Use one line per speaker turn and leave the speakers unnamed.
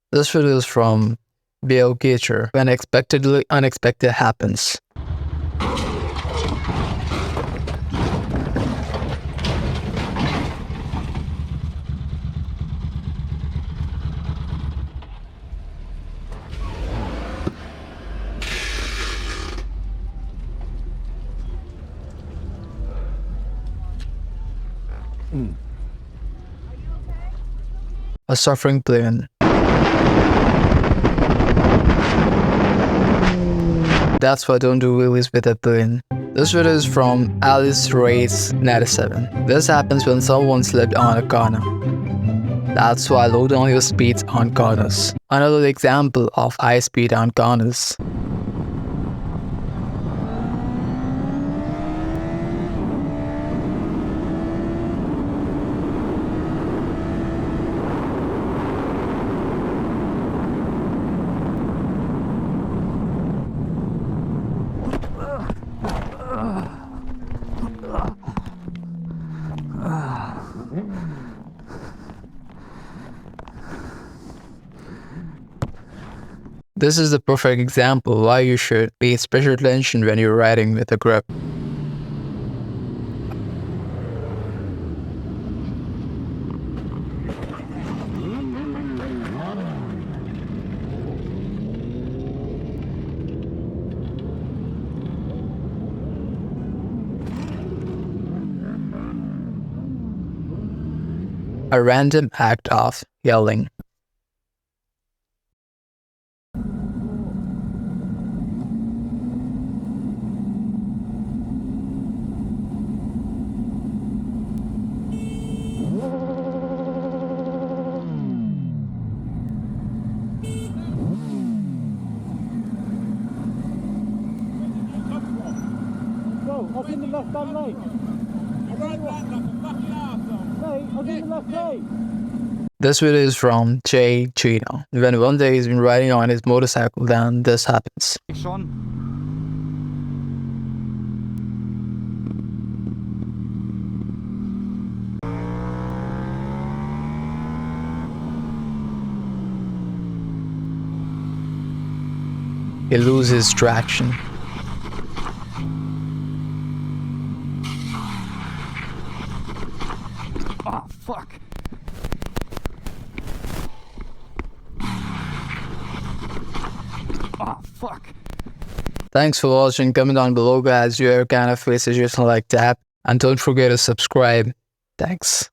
This video is from Bill Gator. When unexpected happens. A suffering plane. That's why don't do wheelies with a plane. This video is from Alice Race 97. This happens when someone slipped on a corner. That's why low down your speeds on corners. Another example of high speed on corners. This is the perfect example why you should pay special attention when you're riding with a grip. A random act of yelling.
I was in the left-hand lane. I rode back like a fucking arsehole. Mate, I was in the left lane.
This video is from Jay Chino. When one day he's been riding on his motorcycle, then this happens. He loses traction.
Oh, fuck. Oh, fuck.
Thanks for watching. Comment down below, guys, your kind of faces you like that. And don't forget to subscribe. Thanks.